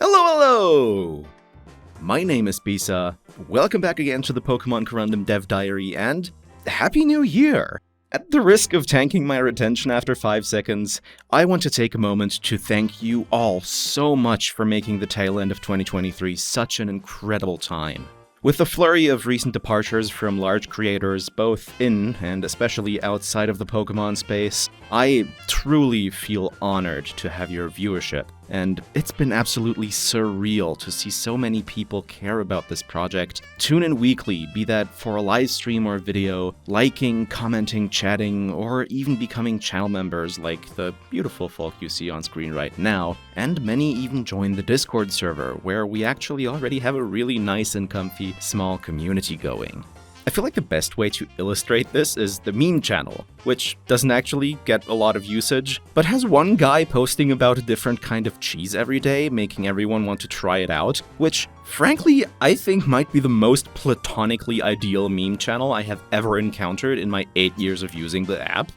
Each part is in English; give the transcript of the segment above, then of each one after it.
Hello, hello! My name is Bisa. Welcome back again to the Pokemon Corundum Dev Diary, and Happy New Year! At the risk of tanking my retention after 5 seconds, I want to take a moment to thank you all so much for making the tail end of 2023 such an incredible time. With the flurry of recent departures from large creators, both in and especially outside of the Pokemon space, I truly feel honored to have your viewership, and it's been absolutely surreal to see so many people care about this project, tune in weekly, be that for a live stream or video, liking, commenting, chatting, or even becoming channel members like the beautiful folk you see on screen right now, and many even join the Discord server, where we actually already have a really nice and comfy small community going. I feel like the best way to illustrate this is the meme channel, which doesn't actually get a lot of usage, but has one guy posting about a different kind of cheese every day, making everyone want to try it out, which, frankly, I think might be the most platonically ideal meme channel I have ever encountered in my 8 years of using the app.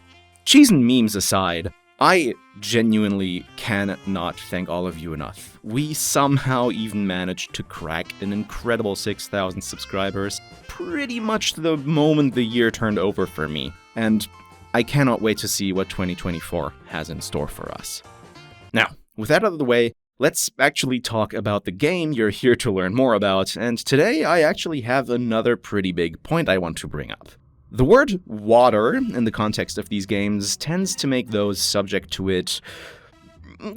Cheese and memes aside, I genuinely cannot thank all of you enough. We somehow even managed to crack an incredible 6,000 subscribers pretty much the moment the year turned over for me, and I cannot wait to see what 2024 has in store for us. Now, with that out of the way, let's actually talk about the game you're here to learn more about, and today I actually have another pretty big point I want to bring up. The word water, in the context of these games, tends to make those subject to it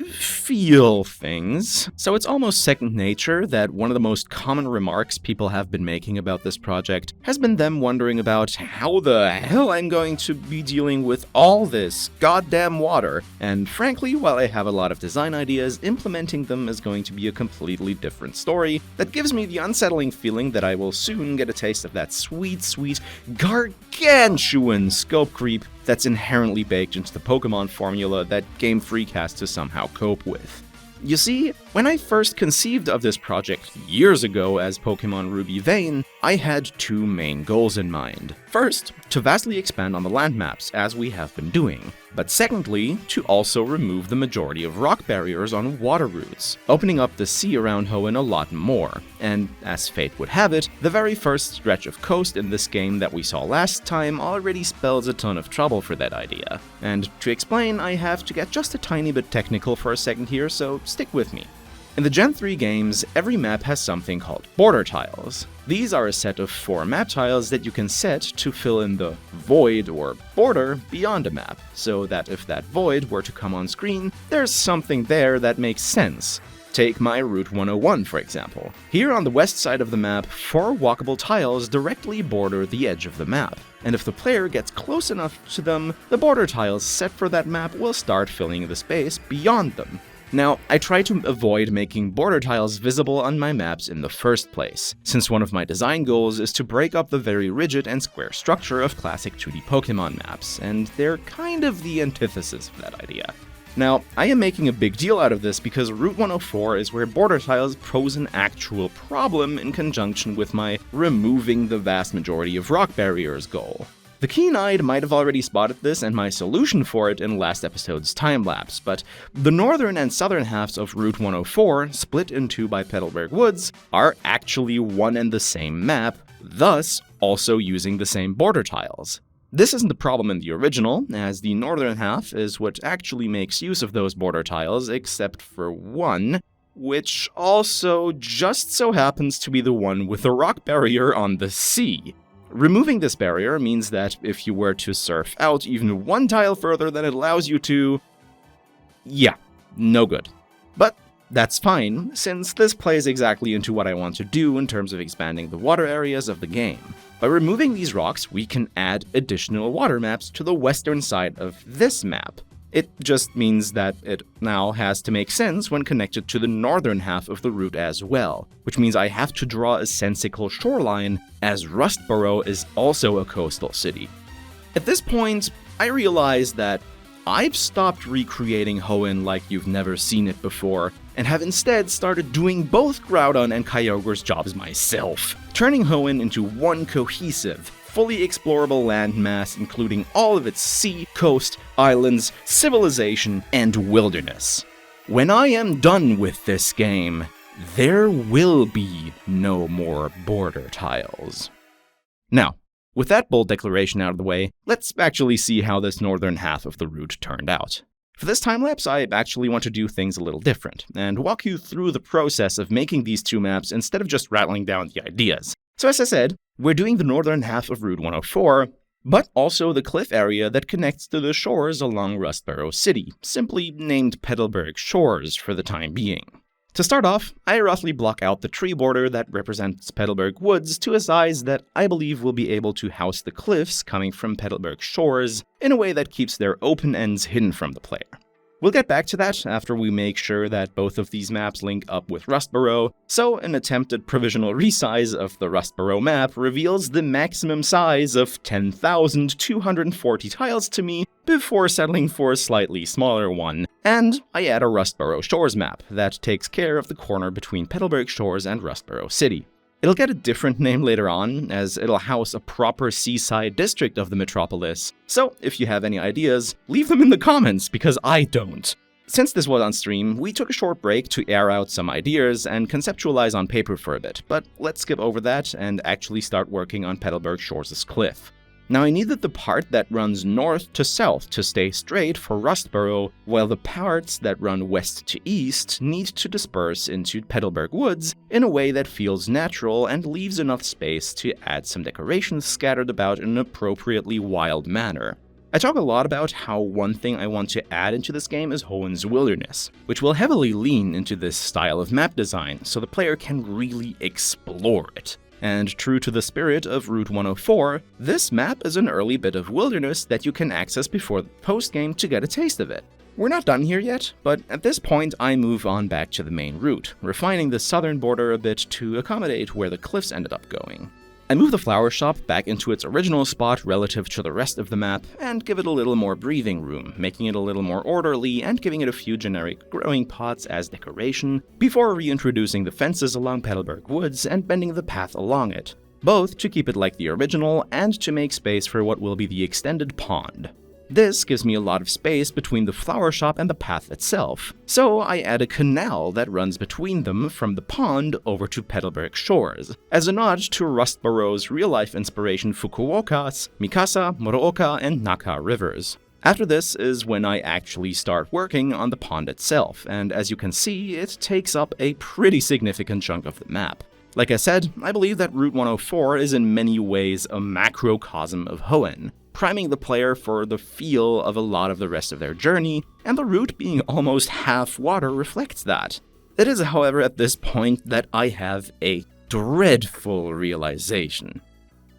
feel things. So it's almost second nature that one of the most common remarks people have been making about this project has been them wondering about how the hell I'm going to be dealing with all this goddamn water. And frankly, while I have a lot of design ideas, implementing them is going to be a completely different story that gives me the unsettling feeling that I will soon get a taste of that sweet, sweet, gargantuan scope creep that's inherently baked into the Pokemon formula that Game Freak has to somehow cope with. You see, when I first conceived of this project years ago as Pokemon Ruby Vein, I had two main goals in mind. First, to vastly expand on the land maps, as we have been doing, but secondly, to also remove the majority of rock barriers on water routes, opening up the sea around Hoenn a lot more. And as fate would have it, the very first stretch of coast in this game that we saw last time already spells a ton of trouble for that idea. And to explain, I have to get just a tiny bit technical for a second here, so stick with me. In the Gen 3 games, every map has something called border tiles. These are a set of 4 map tiles that you can set to fill in the void or border beyond a map, so that if that void were to come on screen, there's something there that makes sense. Take my Route 101, for example. Here on the west side of the map, 4 walkable tiles directly border the edge of the map, and if the player gets close enough to them, the border tiles set for that map will start filling the space beyond them. Now, I try to avoid making border tiles visible on my maps in the first place, since one of my design goals is to break up the very rigid and square structure of classic 2D Pokemon maps, and they're kind of the antithesis of that idea. Now, I am making a big deal out of this because Route 104 is where border tiles pose an actual problem in conjunction with my removing the vast majority of rock barriers goal. The keen-eyed might have already spotted this and my solution for it in last episode's time-lapse, but the northern and southern halves of Route 104, split in two by Petalburg Woods, are actually one and the same map, thus also using the same border tiles. This isn't the problem in the original, as the northern half is what actually makes use of those border tiles, except for one, which also just so happens to be the one with a rock barrier on the sea. Removing this barrier means that if you were to surf out even one tile further than it allows you to, yeah, no good. But that's fine, since this plays exactly into what I want to do in terms of expanding the water areas of the game. By removing these rocks, we can add additional water maps to the western side of this map. It just means that it now has to make sense when connected to the northern half of the route as well, which means I have to draw a sensical shoreline, as Rustboro is also a coastal city. At this point, I realize that I've stopped recreating Hoenn like you've never seen it before, and have instead started doing both Groudon and Kyogre's jobs myself, turning Hoenn into one cohesive, fully explorable landmass including all of its sea, coast, islands, civilization, and wilderness. When I am done with this game, there will be no more border tiles. Now, with that bold declaration out of the way, let's actually see how this northern half of the route turned out. For this time-lapse, I actually want to do things a little different, and walk you through the process of making these two maps instead of just rattling down the ideas. So as I said, we're doing the northern half of Route 104, but also the cliff area that connects to the shores along Rustboro City, simply named Petalburg Shores for the time being. To start off, I roughly block out the tree border that represents Petalburg Woods to a size that I believe will be able to house the cliffs coming from Petalburg Shores in a way that keeps their open ends hidden from the player. We'll get back to that after we make sure that both of these maps link up with Rustboro, so an attempted provisional resize of the Rustboro map reveals the maximum size of 10,240 tiles to me before settling for a slightly smaller one, and I add a Rustboro Shores map that takes care of the corner between Petalburg Shores and Rustboro City. It'll get a different name later on, as it'll house a proper seaside district of the metropolis, so if you have any ideas, leave them in the comments, because I don't. Since this was on stream, we took a short break to air out some ideas and conceptualize on paper for a bit, but let's skip over that and actually start working on Petalburg Shores' cliff. Now I needed the part that runs north to south to stay straight for Rustboro, while the parts that run west to east need to disperse into Petalburg Woods in a way that feels natural and leaves enough space to add some decorations scattered about in an appropriately wild manner. I talk a lot about how one thing I want to add into this game is Hoenn's wilderness, which will heavily lean into this style of map design so the player can really explore it. And true to the spirit of Route 104, this map is an early bit of wilderness that you can access before the post-game to get a taste of it. We're not done here yet, but at this point I move on back to the main route, refining the southern border a bit to accommodate where the cliffs ended up going. I move the flower shop back into its original spot relative to the rest of the map, and give it a little more breathing room, making it a little more orderly and giving it a few generic growing pots as decoration, before reintroducing the fences along Petalburg Woods and bending the path along it, both to keep it like the original and to make space for what will be the extended pond. This gives me a lot of space between the flower shop and the path itself, so I add a canal that runs between them from the pond over to Petalburg Shores, as a nod to Rustboro's real-life inspiration Fukuoka's Mikasa, Morooka, and Naka rivers. After this is when I actually start working on the pond itself, and as you can see, it takes up a pretty significant chunk of the map. Like I said, I believe that Route 104 is in many ways a macrocosm of Hoenn, priming the player for the feel of a lot of the rest of their journey, and the route being almost half water reflects that. It is, however, at this point that I have a dreadful realization.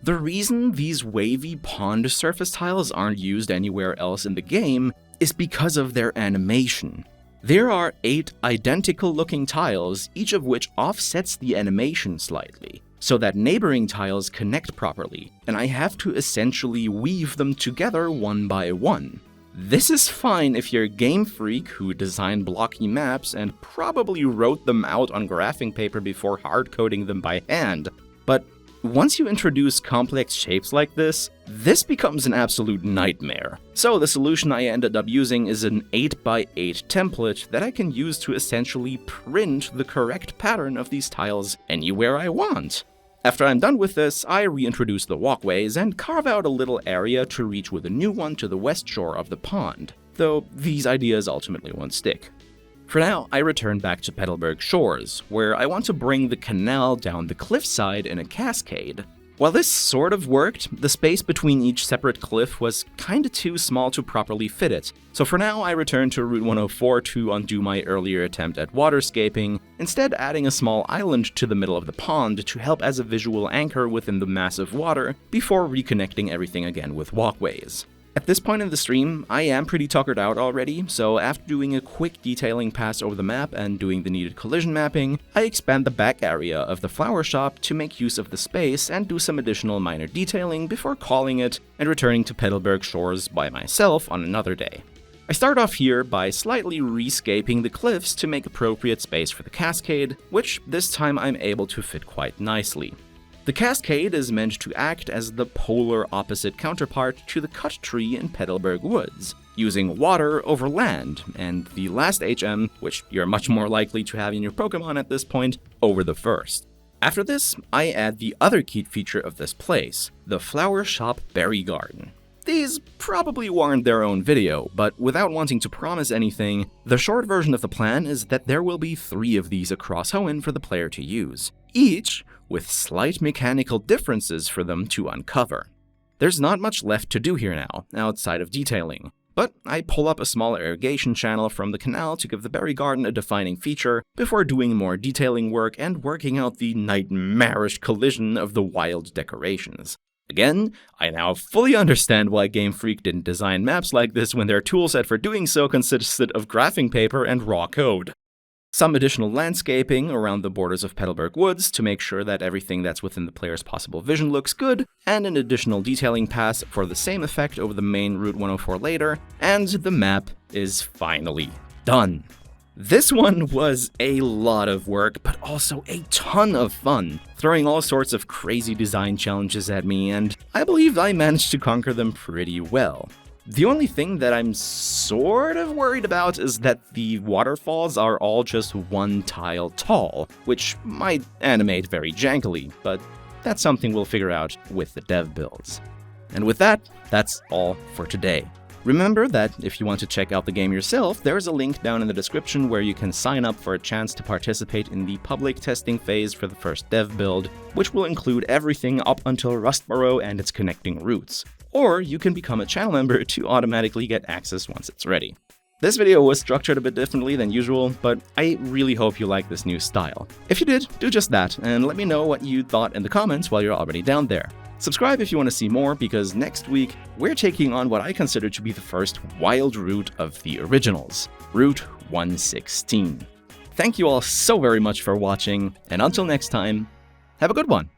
The reason these wavy pond surface tiles aren't used anywhere else in the game is because of their animation. There are 8 identical-looking tiles, each of which offsets the animation slightly, so that neighboring tiles connect properly, and I have to essentially weave them together one by one. This is fine if you're a game freak who designed blocky maps and probably wrote them out on graphing paper before hard-coding them by hand, but once you introduce complex shapes like this becomes an absolute nightmare. So the solution I ended up using is an 8x8 template that I can use to essentially print the correct pattern of these tiles anywhere I want. After I'm done with this, I reintroduce the walkways and carve out a little area to reach with a new one to the west shore of the pond, though these ideas ultimately won't stick. For now, I return back to Petalburg Shores, where I want to bring the canal down the cliffside in a cascade. While this sort of worked, the space between each separate cliff was kinda too small to properly fit it, so for now I return to Route 104 to undo my earlier attempt at waterscaping, instead adding a small island to the middle of the pond to help as a visual anchor within the massive water, before reconnecting everything again with walkways. At this point in the stream, I am pretty tuckered out already, so after doing a quick detailing pass over the map and doing the needed collision mapping, I expand the back area of the flower shop to make use of the space and do some additional minor detailing before calling it and returning to Petalburg Shores by myself on another day. I start off here by slightly rescaping the cliffs to make appropriate space for the cascade, which this time I'm able to fit quite nicely. The cascade is meant to act as the polar opposite counterpart to the cut tree in Petalburg Woods, using water over land, and the last HM, which you're much more likely to have in your Pokémon at this point, over the first. After this, I add the other key feature of this place, the Flower Shop Berry Garden. These probably warrant their own video, but without wanting to promise anything, the short version of the plan is that there will be 3 of these across Hoenn for the player to use, each with slight mechanical differences for them to uncover. There's not much left to do here now, outside of detailing, but I pull up a small irrigation channel from the canal to give the berry garden a defining feature before doing more detailing work and working out the nightmarish collision of the wild decorations. Again, I now fully understand why Game Freak didn't design maps like this when their toolset for doing so consisted of graphing paper and raw code. Some additional landscaping around the borders of Petalburg Woods to make sure that everything that's within the player's possible vision looks good, and an additional detailing pass for the same effect over the main Route 104 later, and the map is finally done. This one was a lot of work, but also a ton of fun, throwing all sorts of crazy design challenges at me, and I believe I managed to conquer them pretty well. The only thing that I'm sort of worried about is that the waterfalls are all just 1 tile tall, which might animate very jankily, but that's something we'll figure out with the dev builds. And with that, that's all for today. Remember that if you want to check out the game yourself, there's a link down in the description where you can sign up for a chance to participate in the public testing phase for the first dev build, which will include everything up until Rustboro and its connecting routes. Or you can become a channel member to automatically get access once it's ready. This video was structured a bit differently than usual, but I really hope you like this new style. If you did, do just that, and let me know what you thought in the comments while you're already down there. Subscribe if you want to see more, because next week, we're taking on what I consider to be the first wild route of the originals, Route 116. Thank you all so very much for watching, and until next time, have a good one!